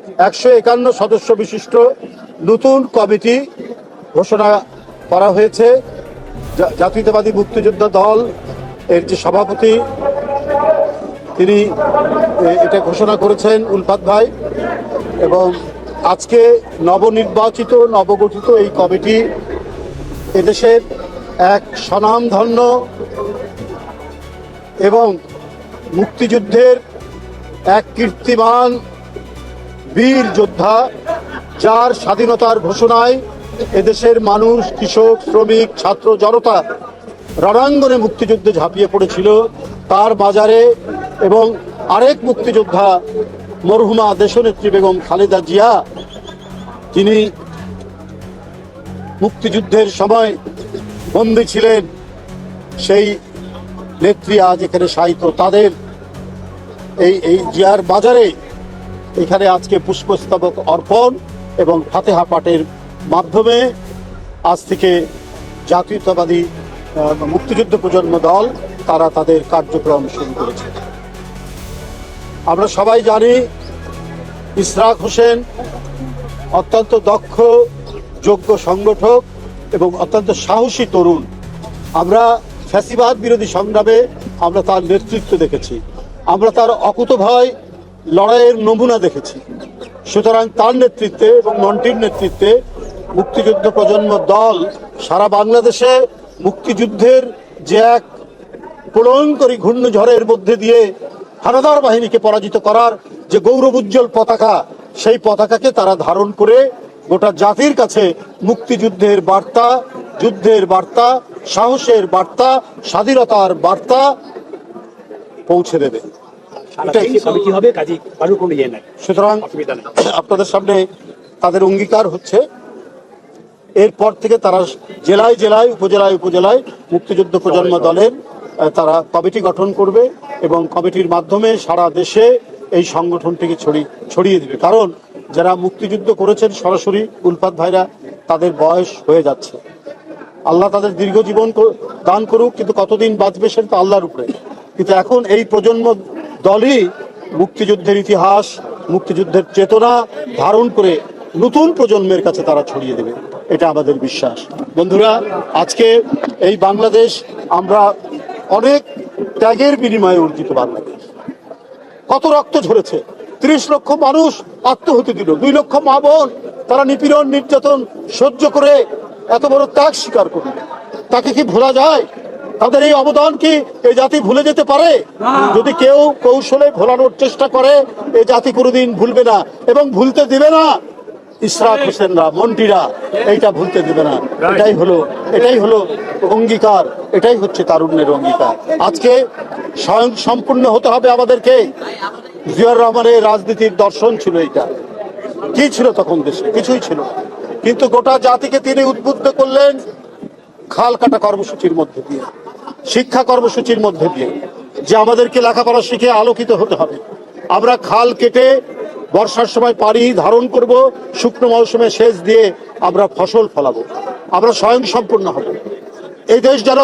151 সদস্য বিশিষ্ট নতুন কমিটি ঘোষণা করা হয়েছে। জাতীয়তাবাদী মুক্তিযোদ্ধা দল এর যে সভাপতি তিনি এটা ঘোষণা করেছেন উলফাত ভাই, এবং আজকে নবনির্বাচিত নবগঠিত এই কমিটি এদেশের এক স্বনামধন্য এবং মুক্তিযুদ্ধের এক কীর্তিমান বীর যোদ্ধা, যার স্বাধীনতার ঘোষণায় এদেশের মানুষ, কৃষক, শ্রমিক, ছাত্র জনতা রণাঙ্গনে মুক্তিযুদ্ধে ঝাঁপিয়ে পড়েছিল, তার বাজারে এবং আরেক মুক্তিযোদ্ধা মরহুমা দেশনেত্রী বেগম খালেদা জিয়া, যিনি মুক্তিযুদ্ধের সময় বন্দী ছিলেন, সেই নেত্রী আজ এখানে শায়িত। তাদের এই জিয়ার বাজারে এখানে আজকে পুষ্পস্তবক অর্পণ এবং ফাতেহা পাঠের মাধ্যমে আজ থেকে জাতীয়তাবাদী মুক্তিযুদ্ধ প্রজন্ম দল তারা তাদের কার্যক্রম শুরু করেছে। আমরা সবাই জানি ইশরাক হোসেন অত্যন্ত দক্ষ, যোগ্য সংগঠক এবং অত্যন্ত সাহসী তরুণ। আমরা ফ্যাসিবাদ বিরোধী সংগ্রামে আমরা তার নেতৃত্ব দেখেছি, আমরা তার অকুতোভয় লড়াইয়ের নমুনা দেখেছি। সুতরাং তার নেতৃত্বে এবং মন্টির নেতৃত্বে মুক্তিযুদ্ধ প্রজন্ম দল সারা বাংলাদেশে মুক্তিযুদ্ধের যে এক প্রলয়ঙ্করী ঘূর্ণিঝড়ের মধ্যে দিয়ে হানাদার বাহিনীকে পরাজিত করার যে গৌরবোজ্জ্বল পতাকা, সেই পতাকাকে তারা ধারণ করে গোটা জাতির কাছে মুক্তিযুদ্ধের বার্তা, যুদ্ধের বার্তা, সাহসের বার্তা, স্বাধীনতার বার্তা পৌঁছে দেবে। সুতরাং আপনাদের সামনে তাদের অঙ্গীকার হচ্ছে, এরপর থেকে তারা জেলায় জেলায়, উপজেলায় উপজেলায় মুক্তিযুদ্ধ প্রজন্ম দলের তারা কমিটি গঠন করবে এবং কমিটির মাধ্যমে সারা দেশে এই সংগঠনটিকে ছড়িয়ে দিবে। কারণ যারা মুক্তিযুদ্ধ করেছেন সরাসরি উলফাত ভাইরা, তাদের বয়স হয়ে যাচ্ছে। আল্লাহ তাদের দীর্ঘ জীবন দান করুক, কিন্তু কতদিন বাঁচবে সেটা তো আল্লাহর উপরে। কিন্তু এখন এই প্রজন্ম দলই মুক্তিযুদ্ধের ইতিহাস, মুক্তিযুদ্ধের চেতনা ধারণ করে নতুন প্রজন্মের কাছে তারা ছড়িয়ে দেবে, এটা আমাদের বিশ্বাস। বন্ধুরা, আজকে এই বাংলাদেশ আমরা অনেক ত্যাগের বিনিময়ে অর্জিত বাংলাদেশ। কত রক্ত ঝরেছে, 30 লক্ষ মানুষ আত্মহতি দিল, 2 লক্ষ মা বোন তারা নিপীড়ন নির্যাতন সহ্য করে এত বড় ত্যাগ স্বীকার করল। তাকে কি ভোলা যায়? তাদের এই অবদান কি এই জাতি ভুলে যেতে পারে? যদি কেউ কৌশলে ভোলানোর চেষ্টা করে, এই জাতি কোনোদিন ভুলবে না এবং ভুলতে দিবে না। ইশরাক হোসেনরা, মন্টিরা এইটা ভুলতে দিবে না। এটাই হলো অঙ্গীকার, এটাই হচ্ছে তারুণ্যের অঙ্গীকার। আজকে স্বয়ং সম্পূর্ণ হতে হবে আমাদেরকে। জিয়াউর রহমানের রাজনীতির দর্শন ছিল এইটা। কি ছিল তখন দেশে? কিছুই ছিল না, কিন্তু গোটা জাতিকে তিনি উদ্বুদ্ধ করলেন খাল কাটা কর্মসূচির মধ্যে দিয়ে, শিক্ষা কর্মসূচির মধ্যে দিয়ে, যে আমাদেরকে লেখাপড়া শিখে আলোকিত হতে হবে। আমরা খাল কেটে বর্ষার সময় পানি ধারণ করব, শুকনো মৌসুমে সেচ দিয়ে আমরা ফসল ফলাবো, আমরা স্বয়ং সম্পূর্ণ হব। এই দেশ যেন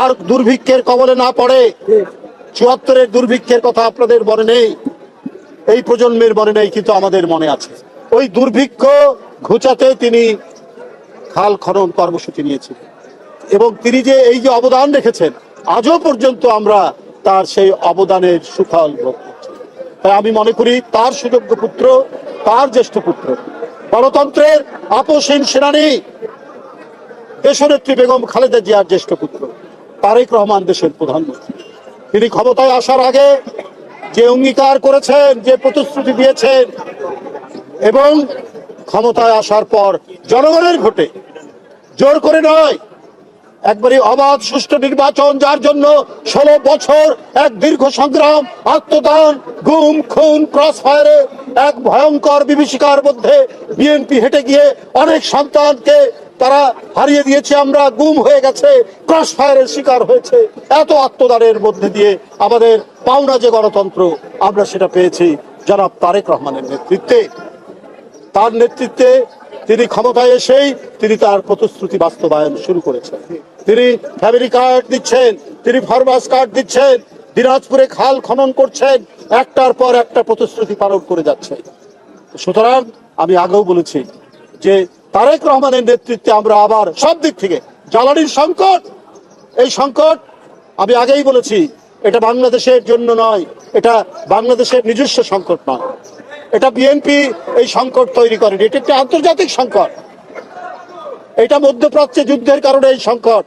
আর দুর্ভিক্ষের কবলে না পড়ে। 74-এর দুর্ভিক্ষের কথা আপনাদের মনে নেই, এই প্রজন্মের মনে নেই, কিন্তু আমাদের মনে আছে। ওই দুর্ভিক্ষ ঘুচাতে তিনি খাল খনন কর্মসূচি নিয়েছিলেন এবং তিনি যে এই যে অবদান রেখেছেন, আজও পর্যন্ত আমরা তার সেই অবদানের সুফল ভোগ করছি। তাই আমি মনে করি তার সুযোগ্য পুত্র, তার জ্যেষ্ঠ পুত্র, গণতন্ত্রের আপসহীন সেনানী দেশনেত্রী বেগম খালেদা জিয়ার জ্যেষ্ঠ পুত্র তারেক রহমান দেশের প্রধানমন্ত্রী। তিনি ক্ষমতায় আসার আগে যে অঙ্গীকার করেছেন, যে প্রতিশ্রুতি দিয়েছেন, এবং ক্ষমতায় আসার পর জনগণের ভোটে, জোর করে নয়, একবারে অবাধ সুষ্ঠু নির্বাচন, যার জন্য 16 বছর এক দীর্ঘ সংগ্রাম, আত্মদান, গুম খুন, ক্রস ফায়ারে এক ভয়ঙ্কর বিভীষিকার মধ্যে বিএনপি হেঁটে গিয়ে অনেক সন্তানকে তারা হারিয়ে দিয়েছে, আমরা গুম হয়ে গেছে, ক্রস ফায়ারের শিকার হয়েছে। এত আত্মদানের মধ্যে দিয়ে আমাদের পাওনা যে গণতন্ত্র, আমরা সেটা পেয়েছি জনাব তারেক রহমানের নেতৃত্বে। তার নেতৃত্বে তিনি ক্ষমতায় এসেই তিনি তার প্রতিশ্রুতি বাস্তবায়ন শুরু করেছেন। তিনি ফ্যামিলি কার্ড দিচ্ছেন, তিনি ফার্মার্স কার্ড দিচ্ছেন, দিনাজপুরে খাল খনন করছেন, একটার পর একটা প্রতিশ্রুতি পালন করে যাচ্ছে। সুতরাং আমি আগেও বলেছি যে তারেক রহমানের নেতৃত্বে আমরা আবার সব দিক থেকে জ্বালানির সংকট, এই সংকট আমি আগেই বলেছি এটা বাংলাদেশের জন্য নয়, এটা বাংলাদেশের নিজস্ব সংকট নয়, এটা বিএনপি এই সংকট তৈরি করেনি, এটা একটি আন্তর্জাতিক সংকট, এটা মধ্যপ্রাচ্যে যুদ্ধের কারণে এই সংকট,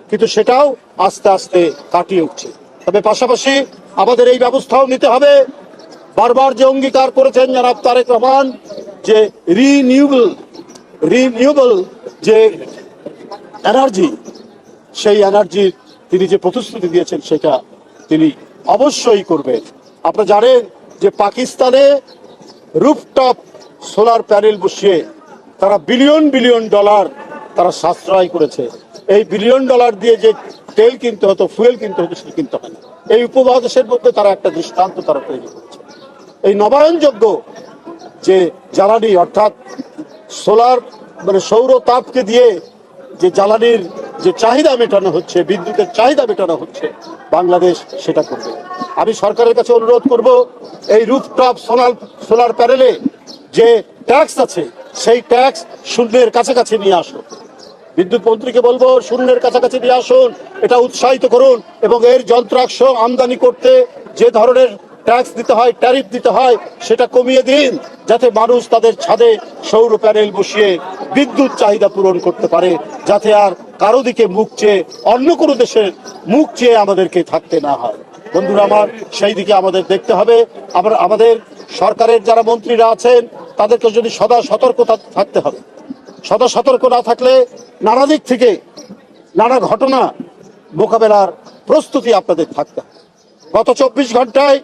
কিন্তু সেটাও আস্তে আস্তে কাটিয়ে উঠছে। তবে পাশাপাশি আমাদের এই ব্যবস্থাও নিতে হবে, বারবার যে অঙ্গীকার করেছেন জনাব তারেক রহমান যে রিনিউয়েবল যে এনার্জি, সেই এনার্জির তিনি যে প্রতিশ্রুতি দিয়েছেন সেটা তিনি অবশ্যই করবেন। আপনারা জানেন যে পাকিস্তানে রুফটপ সোলার প্যানেল বসিয়ে তারা বিলিয়ন বিলিয়ন ডলার তারা সাশ্রয় করেছে। এই বিলিয়ন ডলার দিয়ে যে তেল কিনতে হতো, ফুয়েল কিনতে হতো, সেটা কিনতে হয় না। এই উপমহাদেশের মধ্যে তারা একটা দৃষ্টান্ত তারা তৈরি করছে। এই নবায়নযোগ্য যে জ্বালানি অর্থাৎ সোলার মানে সৌর তাপকে দিয়ে যে জ্বালানির যে চাহিদা মেটানো হচ্ছে, বিদ্যুতের চাহিদা মেটানো হচ্ছে, বাংলাদেশ সেটা করবে। আমি সরকারের কাছে অনুরোধ করব এই রুফটপ সোলার প্যানেলে যে ট্যাক্স আছে সেই ট্যাক্স শূন্যের কাছাকাছি নিয়ে আসুন। বিদ্যুৎ মন্ত্রীকে বলবো শূন্যের কাছাকাছি নিয়ে আসুন, এটা উৎসাহিত করুন এবং এর যন্ত্রাংশ আমদানি করতে যে ধরনের ট্যাক্স দিতে হয়, ট্যারিফ দিতে হয়, সেটা কমিয়ে দিন, যাতে মানুষ তাদের ছাদে সৌর প্যানেল বসিয়ে বিদ্যুৎ চাহিদা পূরণ করতে পারে, যাতে আর কারো দিকে মুখ চেয়ে অন্য কোনো দেশের মুখ চেয়ে আমাদেরকে থাকতে না হয়। বন্ধুরা আমার, সেই দিকে আমাদের দেখতে হবে। আমাদের সরকারের যারা মন্ত্রীরা আছেন তাদেরকে যদি সদা সতর্কতা থাকতে হবে। সদা সতর্ক না থাকলে নানা দিক থেকে নানা ঘটনা মোকাবেলার প্রস্তুতি আপনাদের থাকতে হবে। গত 24 ঘন্টায়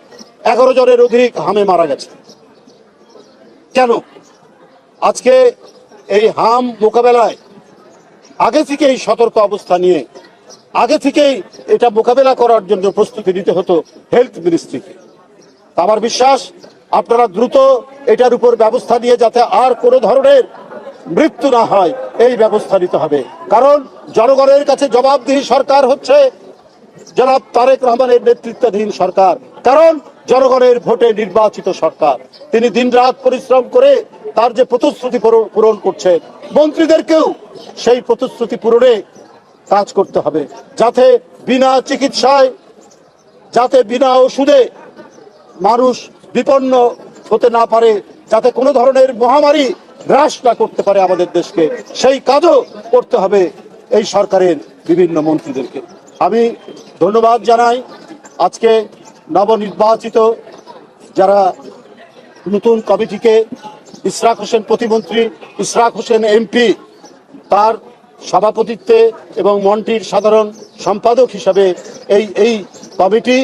11 জনের অধিক হামে মারা গেছে। কেন? আজকে এই হাম মোকাবেলায় আগে থেকেই সতর্ক অবস্থা নিয়ে আগে থেকেই এটা মোকাবেলা করার জন্য প্রস্তুতি নিতে হতো হেলথ মিনিস্ট্রিকে। আমার বিশ্বাস আপনারা দ্রুত এটার উপর ব্যবস্থা নিয়ে যাতে আর কোনো ধরনের মৃত্যু না হয় এই ব্যবস্থা নিতে হবে। কারণ জনগণের কাছে জবাবদিহি সরকার হচ্ছে জনাব তারেক রহমানের নেতৃত্বাধীন সরকার, কারণ জনগণের ভোটে নির্বাচিত সরকার। তিনি দিনরাত পরিশ্রম করে তার যে প্রতিশ্রুতি পূরণ করছেন, মন্ত্রীদেরকেও সেই প্রতিশ্রুতি পূরণে কাজ করতে হবে, যাতে বিনা চিকিৎসায়, যাতে বিনা ওষুধে মানুষ বিপন্ন হতে না পারে, যাতে কোনো ধরনের মহামারী গ্রাস না করতে পারে আমাদের দেশকে, সেই কাজও করতে হবে এই সরকারের বিভিন্ন মন্ত্রীদেরকে। আমি ধন্যবাদ জানাই আজকে নবনির্বাচিত যারা নতুন কমিটিকে, ইশরাক হোসেন প্রতিমন্ত্রী, ইশরাক হোসেন এমপি তার সভাপতিত্বে এবং মন্ত্রীর সাধারণ সম্পাদক হিসাবে এই কমিটি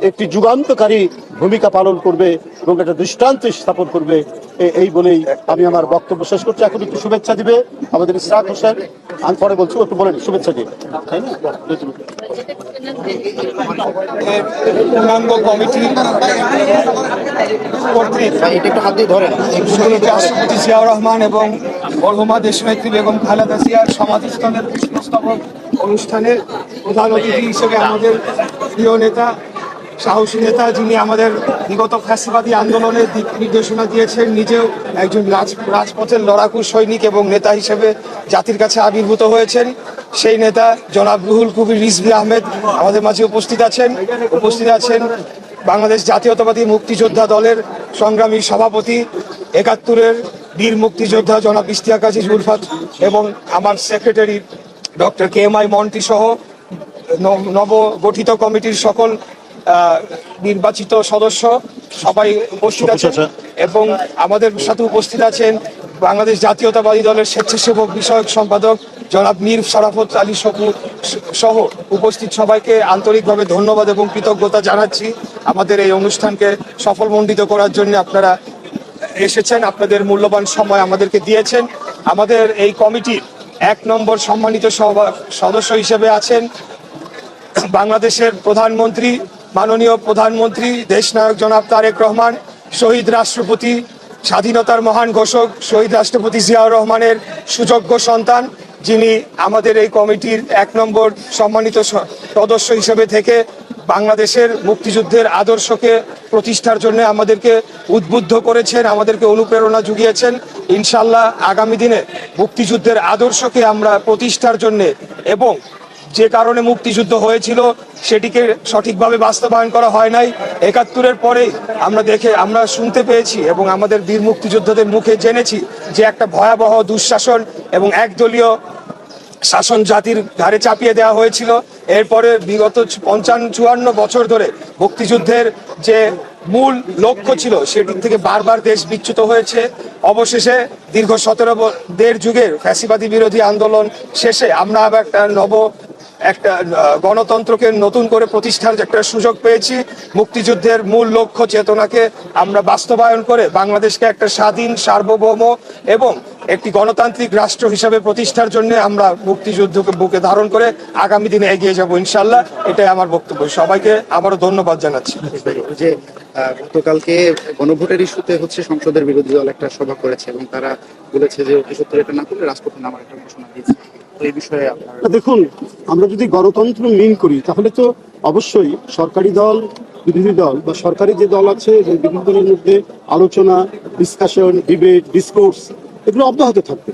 একটি যুগান্তকারী ভূমিকা পালন করবে এবং একটা দৃষ্টান্ত স্থাপন করবে, এই বলেই আমি আমার বক্তব্য শেষ করছি। এখন একটু শুভেচ্ছা দিবে আমাদের ইশরাক হোসেন, আমি পরে বলছি, একটু বলেন শুভেচ্ছা দিবে। পূর্ণাঙ্গ কমিটি কর্তৃক রাষ্ট্রপতি জিয়াউর রহমান এবং মরহুমা দেশনেত্রী বেগম খালেদা জিয়ার সমাধিস্থলের পুষ্পস্তবক অনুষ্ঠানের প্রধান অতিথি হিসেবে আমাদের প্রিয় নেতা, সাহসী নেতা, যিনি আমাদের বিগত ফ্যাসিবাদী আন্দোলনের দিক নির্দেশনা দিয়েছেন, নিজেও একজন রাজপথের লড়াকু সৈনিক এবং নেতা হিসেবে জাতির কাছে আবির্ভূত হয়েছেন, সেই নেতা জনাব রুহুল কবির রিজভী আহমেদ আমাদের মাঝে উপস্থিত আছেন। বাংলাদেশ জাতীয়তাবাদী মুক্তিযোদ্ধা দলের সংগ্রামী সভাপতি, ৭১-এর বীর মুক্তিযোদ্ধা জনাব ইশতিয়াক আজিজ উলফাত এবং আমার সেক্রেটারি ডক্টর KMI মন্টি সহ নবগঠিত কমিটির সকল নির্বাচিত সদস্য সবাই উপস্থিত আছেন এবং আমাদের সাথে উপস্থিত আছেন বাংলাদেশ জাতীয়তাবাদী দলের স্বেচ্ছাসেবক বিষয়ক সম্পাদক জনাব মীর শরাফত আলী শকু সহ উপস্থিত সবাইকে আন্তরিকভাবে ধন্যবাদ এবং কৃতজ্ঞতা জানাচ্ছি। আমাদের এই অনুষ্ঠানকে সফলমণ্ডিত করার জন্য আপনারা এসেছেন, আপনাদের মূল্যবান সময় আমাদেরকে দিয়েছেন। আমাদের এই কমিটির ১ নম্বর সম্মানিত সদস্য হিসেবে আছেন বাংলাদেশের প্রধানমন্ত্রী, মাননীয় প্রধানমন্ত্রী দেশনায়ক জনাব তারেক রহমান, শহীদ রাষ্ট্রপতি, স্বাধীনতার মহান ঘোষক শহীদ রাষ্ট্রপতি জিয়াউর রহমানের সুযোগ্য সন্তান, যিনি আমাদের এই কমিটির ১ নম্বর সম্মানিত সদস্য হিসেবে থেকে বাংলাদেশের মুক্তিযুদ্ধের আদর্শকে প্রতিষ্ঠার জন্য আমাদেরকে উদ্বুদ্ধ করেছেন, আমাদেরকে অনুপ্রেরণা জুগিয়েছেন। ইনশাল্লাহ আগামী দিনে মুক্তিযুদ্ধের আদর্শকে আমরা প্রতিষ্ঠার জন্য এবং যে কারণে মুক্তিযুদ্ধ হয়েছিল সেটিকে সঠিকভাবে বাস্তবায়ন করা হয় নাই, ৭১-এর পরেই আমরা শুনতে পেয়েছি এবং আমাদের বীর মুক্তিযোদ্ধাদের মুখে জেনেছি যে একটা ভয়াবহ দুঃশাসন এবং একদলীয় শাসন জাতির ঘাড়ে চাপিয়ে দেওয়া হয়েছিল। এরপরে বিগত ৫৫-৫৪ বছর ধরে মুক্তিযুদ্ধের যে মূল লক্ষ্য ছিল সেটির থেকে বারবার দেশ বিচ্যুত হয়েছে। অবশেষে দীর্ঘ ১৭ যুগের ফ্যাসিবাদী বিরোধী আন্দোলন শেষে আমরা আবার একটা গণতন্ত্রকে নতুন করে প্রতিষ্ঠার একটা সুযোগ পেয়েছি। মুক্তিযুদ্ধের মূল লক্ষ্য চেতনাকে আমরা বাস্তবায়ন করে বাংলাদেশকে একটা স্বাধীন, সার্বভৌম এবং একটি গণতান্ত্রিক রাষ্ট্র হিসাবে প্রতিষ্ঠার জন্য আমরা মুক্তিযুদ্ধকে বুকে ধারণ করে আগামী দিনে এগিয়ে যাব ইনশাল্লাহ। এটাই আমার বক্তব্য। সবাইকে আবারও ধন্যবাদ জানাচ্ছি। যে গতকালকে গণভোটের ইস্যুতে সংসদের বিরোধী দল একটা সভা করেছে এবং তারা বলেছে যে অতি সত্তর এটা না করলে রাজপথে নামার একটা ঘোষণা দিয়েছে। তো এই বিষয়ে আপনার দেখুন, আমরা যদি গণতন্ত্র মিন করি তাহলে তো অবশ্যই সরকারি দল, বিরোধী দল বা সরকারি যে দল আছে এবং বিরোধী দলের মধ্যে আলোচনা, ডিসকাশন, ডিবেট, ডিসকোর্স এগুলো অব্যাহত থাকবে।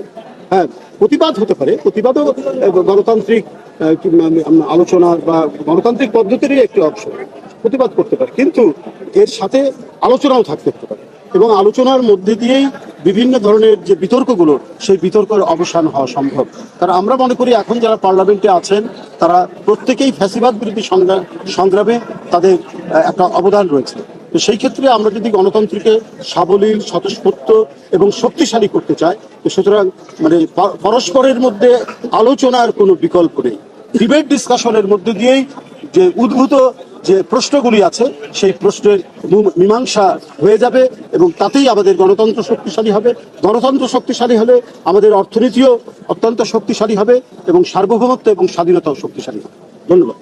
হ্যাঁ, প্রতিবাদ হতে পারে, প্রতিবাদও গণতান্ত্রিক আলোচনার বা গণতান্ত্রিক পদ্ধতিরই একটি অংশ, প্রতিবাদ করতে পারে, কিন্তু এর সাথে আলোচনাও থাকতে পারে এবং আলোচনার মধ্যে দিয়েই বিভিন্ন ধরনের যে বিতর্কগুলো সেই বিতর্কের অবসান হওয়া সম্ভব। কারণ আমরা মনে করি এখন যারা পার্লামেন্টে আছেন তারা প্রত্যেকেই ফ্যাসিবাদ বিরোধী সংগ্রামে তাদের একটা অবদান রয়েছে। তো সেই ক্ষেত্রে আমরা যদি গণতন্ত্রকে সাবলীল, স্বতঃস্ফূর্ত এবং শক্তিশালী করতে চাই, তো সুতরাং পরস্পরের মধ্যে আলোচনার কোনো বিকল্প নেই। ডিবেট ডিসকাশনের মধ্যে দিয়েই যে উদ্ভূত যে প্রশ্নগুলি আছে সেই প্রশ্নের মীমাংসা হয়ে যাবে এবং তাতেই আমাদের গণতন্ত্র শক্তিশালী হবে। গণতন্ত্র শক্তিশালী হলে আমাদের অর্থনীতিও অত্যন্ত শক্তিশালী হবে এবং সার্বভৌমত্ব এবং স্বাধীনতাও শক্তিশালী হবে। ধন্যবাদ।